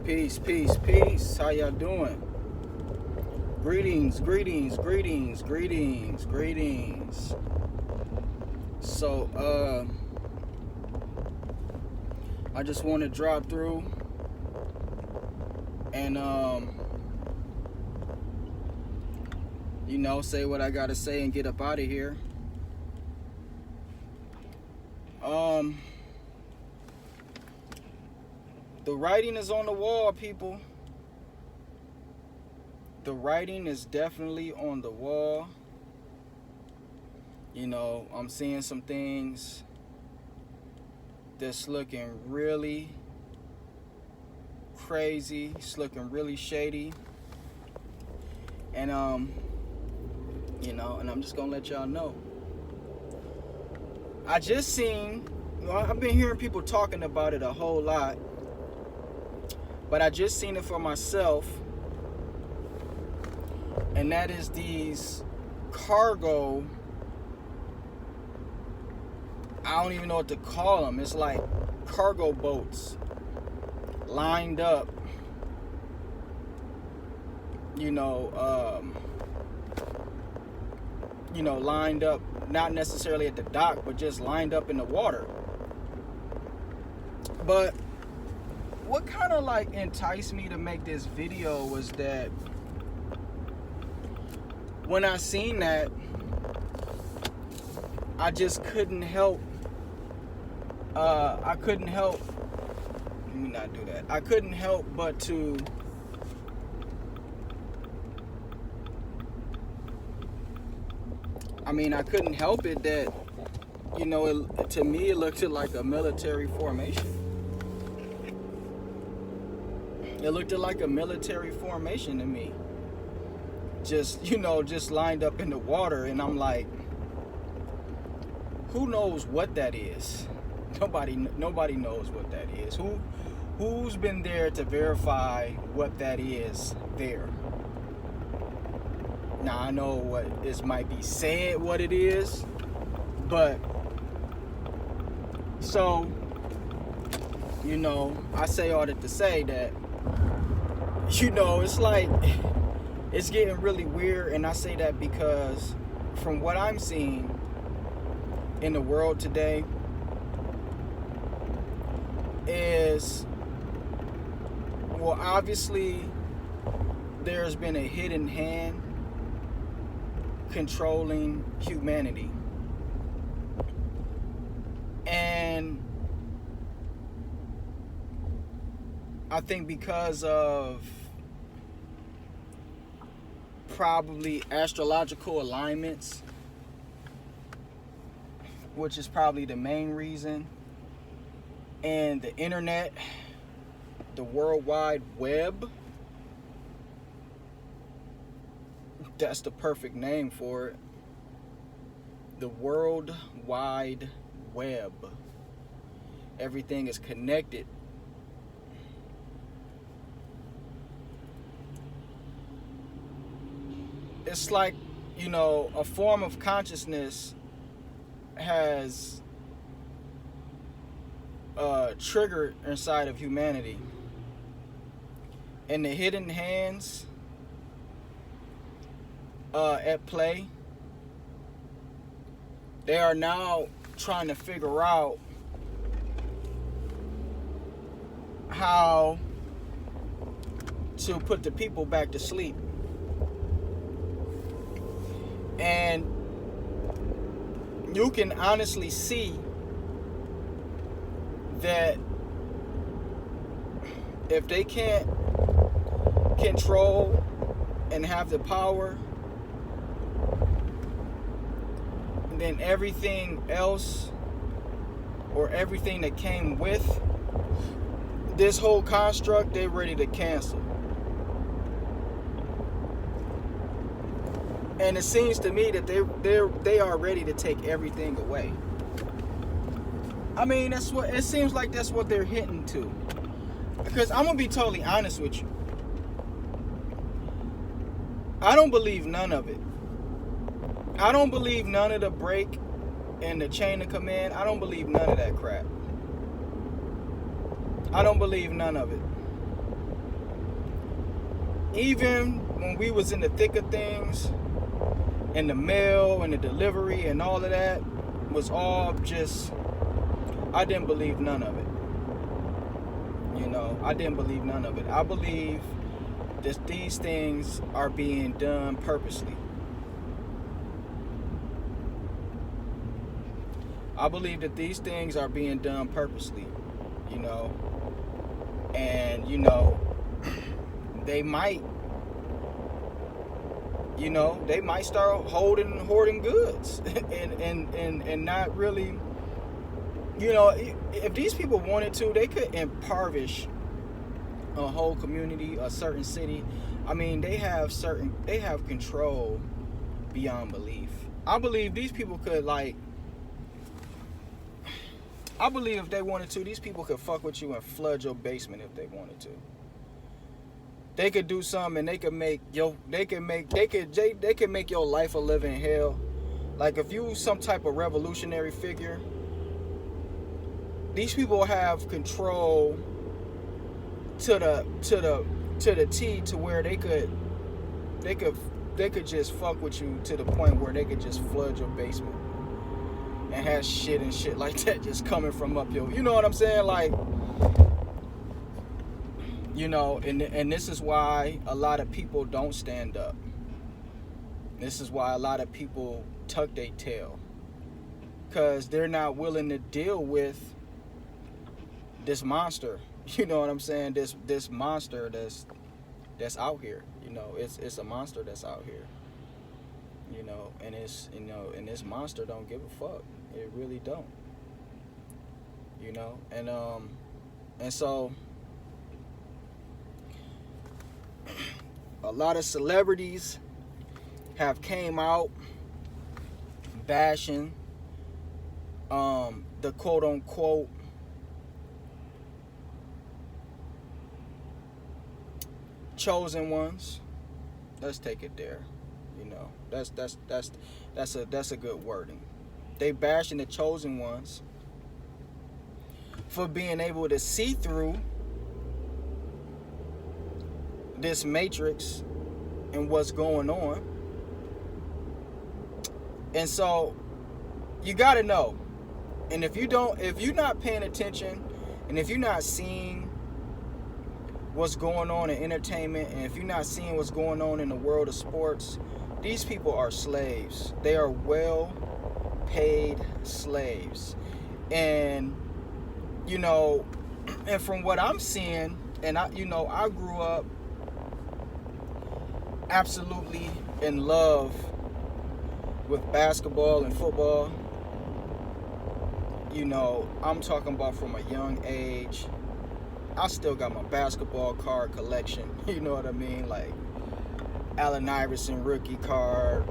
Peace, peace, peace. How y'all doing? Greetings, greetings, greetings, greetings, greetings. So, I just want to drop through and, say what I gotta say and get up out of here. The writing is on the wall, people. The writing is definitely on the wall. I'm seeing some things that's looking really crazy. It's looking really shady. And, and I'm just gonna let y'all know. I just seen, I've been hearing people talking about it a whole lot, but I just seen it for myself. And that is these cargo, I don't even know what to call them. It's like cargo boats lined up, lined up, not necessarily at the dock, but just lined up in the water. But what kind of enticed me to make this video was that when I seen that, I just couldn't help. Let me not do that. I couldn't help but to I couldn't help it that, to me it looked like a military formation. It looked like a military formation to me. Just lined up in the water, and I'm like, who knows what that is? Nobody knows what that is. Who's been there to verify what that is there? Now I know what it might be said what it is, but so I say all that to say that it's like it's getting really weird, and I say that because from what I'm seeing in the world today is, well, obviously there's been a hidden hand controlling humanity. And I think because of probably astrological alignments, which is probably the main reason, and the internet, the World Wide Web, that's the perfect name for it. The World Wide Web. Everything is connected. It's like, a form of consciousness has triggered inside of humanity. And the hidden hands at play, they are now trying to figure out how to put the people back to sleep. And you can honestly see that if they can't control and have the power, then everything else, or everything that came with this whole construct, they're ready to cancel. And it seems to me that they are ready to take everything away. That's what it seems like. That's what they're hinting to. Because I'm gonna be totally honest with you, I don't believe none of it. I don't believe none of the break and the chain of command. I don't believe none of that crap. I don't believe none of it. even when we was in the thick of things, and the mail and the delivery and all of that was all just, I didn't believe none of it. You know, I didn't believe none of it. I believe that these things are being done purposely. I believe that these things are being done purposely, you know. And, you know, they might start hoarding goods and not really, you know, if these people wanted to, they could impoverish a whole community, a certain city. I mean, they have control beyond belief. I believe these people could, like, I believe if they wanted to, these people could fuck with you and flood your basement if they wanted to. They could do something and they could make your life a living hell. Like, if you some type of revolutionary figure, these people have control to the T, to where they could just fuck with you to the point where they could just flood your basement and have shit like that just coming from up your, you know what I'm saying? Like, you know, and this is why a lot of people don't stand up. This is why a lot of people tuck their tail, because they're not willing to deal with this monster. You know what I'm saying? This monster that's out here. You know, it's a monster that's out here. You know, and this monster don't give a fuck. It really don't. You know, and so a lot of celebrities have came out bashing the quote unquote chosen ones. Let's take it there. You know, that's a good wording. They bashing the chosen ones for being able to see through this matrix and what's going on. And so you got to know. And if you're not paying attention, and if you're not seeing what's going on in entertainment, and if you're not seeing what's going on in the world of sports, these people are slaves. They are well-paid slaves. And, you know, and from what I'm seeing, and I grew up absolutely in love with basketball and football. You know, I'm talking about from a young age. I still got my basketball card collection. You know what I mean? Like Allen Iverson rookie card,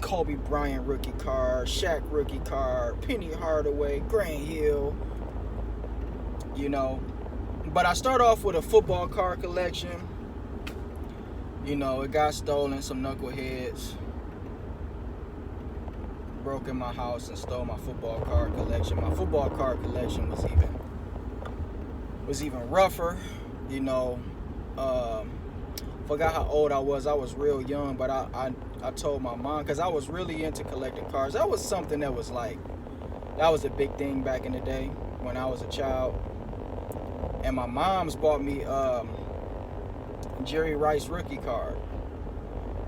Kobe Bryant rookie card, Shaq rookie card, Penny Hardaway, Grant Hill. You know, but I start off with a football card collection. You know, it got stolen. Some knuckleheads broke in my house and stole my football card collection. My football card collection was even rougher. You know, forgot how old I was. I was real young, but I told my mom, because I was really into collecting cards. That was something that was a big thing back in the day when I was a child. And my mom's bought me Jerry Rice rookie card.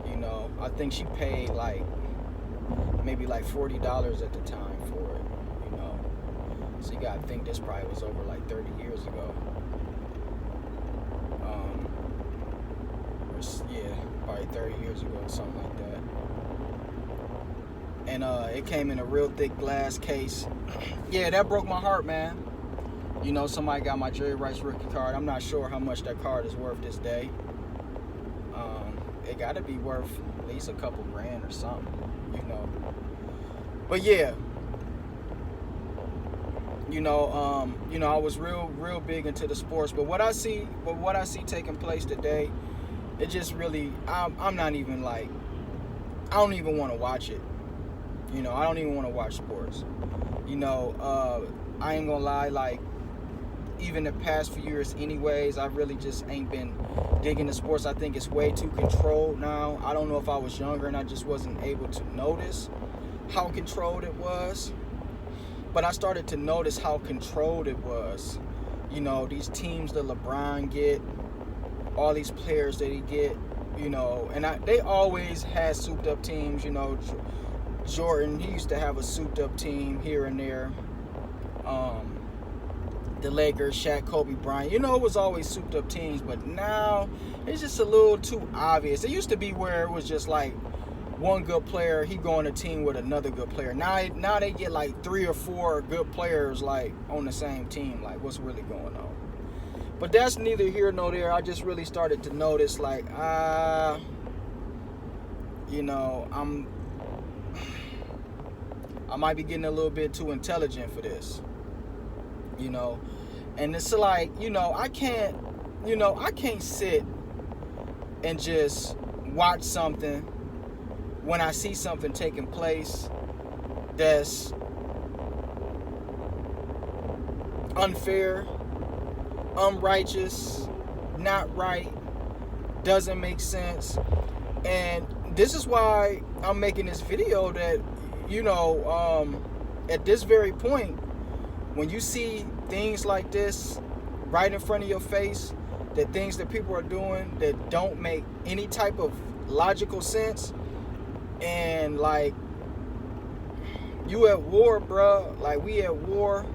You know, I think she paid maybe $40 at the time for it. You know, so you gotta think this probably was over 30 years ago. Yeah, probably 30 years ago, something like that. And it came in a real thick glass case. Yeah, that broke my heart, man. You know, somebody got my Jerry Rice rookie card. I'm not sure how much that card is worth this day. It got to be worth at least a couple grand or something, you know. But yeah, you know, I was real big into the sports. But what I see taking place today, it just really, I'm not even I don't even want to watch it. You know, I don't even want to watch sports. You know, I ain't gonna lie, even the past few years anyways. I really just ain't been digging the sports. I think it's way too controlled now. I don't know if I was younger and I just wasn't able to notice how controlled it was. But I started to notice how controlled it was. You know, these teams that LeBron get, all these players that he get, you know, and they always had souped up teams, you know. Jordan, he used to have a souped up team here and there. The Lakers, Shaq, Kobe Bryant, you know, it was always souped up teams, but now it's just a little too obvious. It used to be where it was just like one good player, he go on a team with another good player. Now they get like 3 or 4 good players like on the same team. Like, what's really going on? But that's neither here nor there. I just really started to notice, like, you know, I might be getting a little bit too intelligent for this, you know. And it's like, you know, I can't sit and just watch something when I see something taking place that's unfair, unrighteous, not right, doesn't make sense. And this is why I'm making this video, that, you know, at this very point, when you see things like this right in front of your face, that things that people are doing that don't make any type of logical sense, and like, you at war, bruh, like we at war.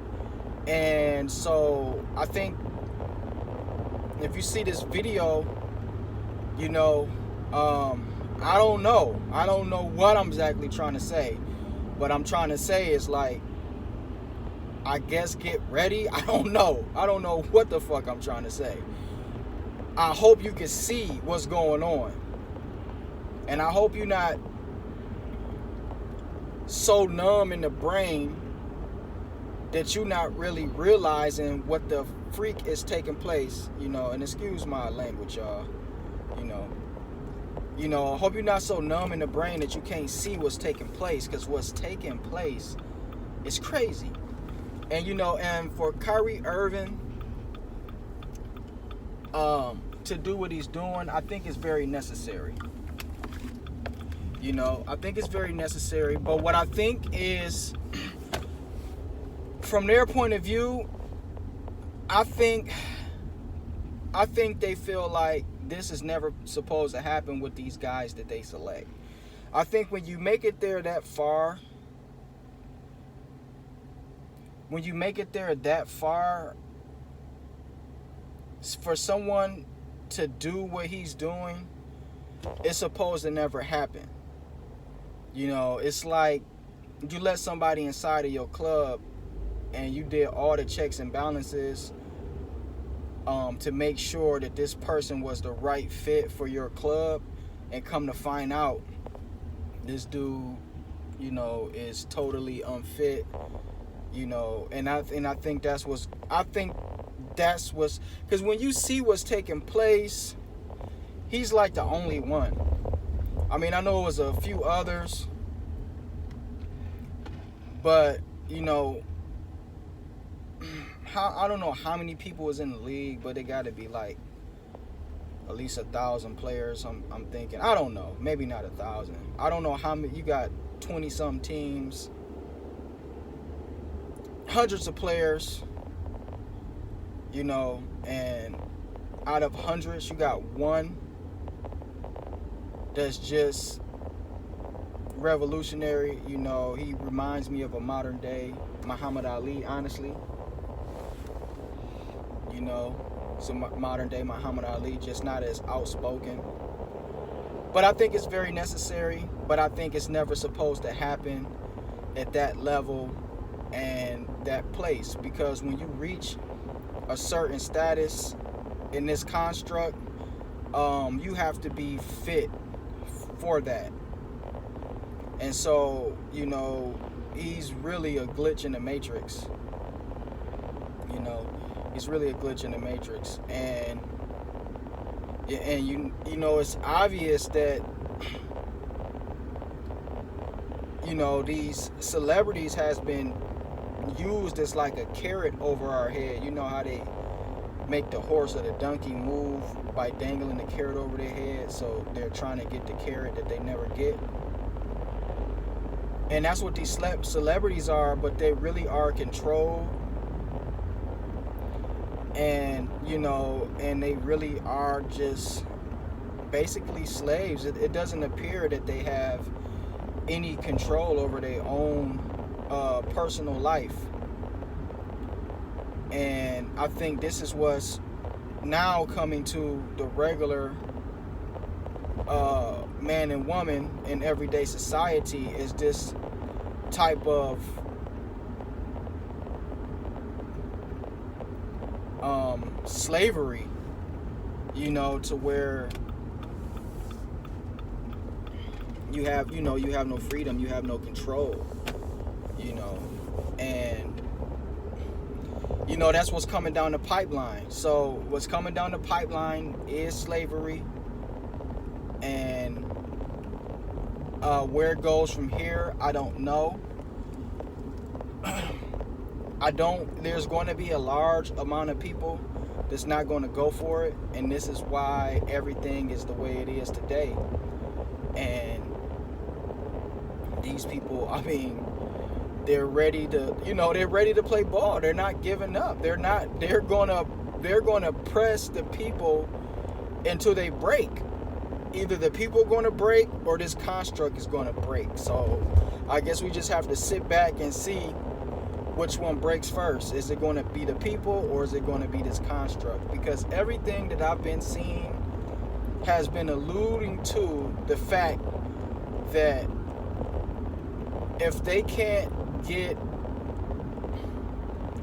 And so I think if you see this video, you know, I don't know what I'm exactly trying to say, but I'm trying to say is, like, I guess get ready. I don't know what the fuck I'm trying to say. I hope you can see what's going on, and I hope you're not so numb in the brain that you're not really realizing what the freak is taking place, you know. And excuse my language, y'all. You know, I hope you're not so numb in the brain that you can't see what's taking place, because what's taking place is crazy. And, you know, and for Kyrie Irving to do what he's doing, I think it's very necessary. You know, I think it's very necessary. But what I think is, from their point of view, I think they feel like this is never supposed to happen with these guys that they select. I think when you make it there that far, for someone to do what he's doing, it's supposed to never happen. You know, it's like you let somebody inside of your club and you did all the checks and balances to make sure that this person was the right fit for your club, and come to find out this dude, you know, is totally unfit, you know. And I think that's what's, because when you see what's taking place, he's like the only one. I mean, I know it was a few others, but, you know, I don't know how many people was in the league, but it got to be like at least 1,000 players. I'm thinking. I don't know. Maybe not 1,000. I don't know how many. You got 20-some teams, hundreds of players, you know, and out of hundreds, you got one that's just revolutionary. You know, he reminds me of a modern day Muhammad Ali, honestly. You know, so modern day Muhammad Ali, just not as outspoken. But I think it's very necessary, but I think it's never supposed to happen at that level and that place, because when you reach a certain status in this construct, you have to be fit for that. And so, you know, he's really a glitch in the matrix. You know, he's really a glitch in the matrix. And you know, it's obvious that, you know, these celebrities has been used as like a carrot over our head. You know how they make the horse or the donkey move by dangling the carrot over their head, so they're trying to get the carrot that they never get. And that's what these celebrities are, but they really are controlled. And, you know, and they really are just basically slaves. It doesn't appear that they have any control over their own personal life. And I think this is what's now coming to the regular man and woman in everyday society, is this type of slavery, you know, to where you have no freedom, you have no control, you know. And you know, that's what's coming down the pipeline. So what's coming down the pipeline is slavery. And where it goes from here, I don't know. There's going to be a large amount of people that's not going to go for it. And this is why everything is the way it is today. And these people, I mean, they're ready to play ball. They're not giving up. They're gonna press the people until they break. Either the people are gonna break or this construct is gonna break. So I guess we just have to sit back and see which one breaks first. Is it gonna be the people, or is it gonna be this construct? Because everything that I've been seeing has been alluding to the fact that if they can't get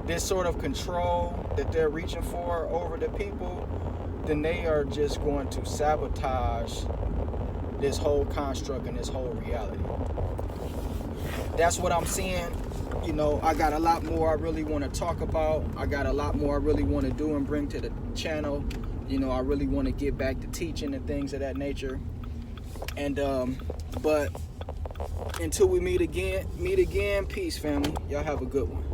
this sort of control that they're reaching for over the people, then they are just going to sabotage this whole construct and this whole reality. That's what I'm seeing. You know, I got a lot more I really want to talk about. I got a lot more I really want to do and bring to the channel. You know, I really want to get back to teaching and things of that nature. And but until we meet again, peace, family. Y'all have a good one.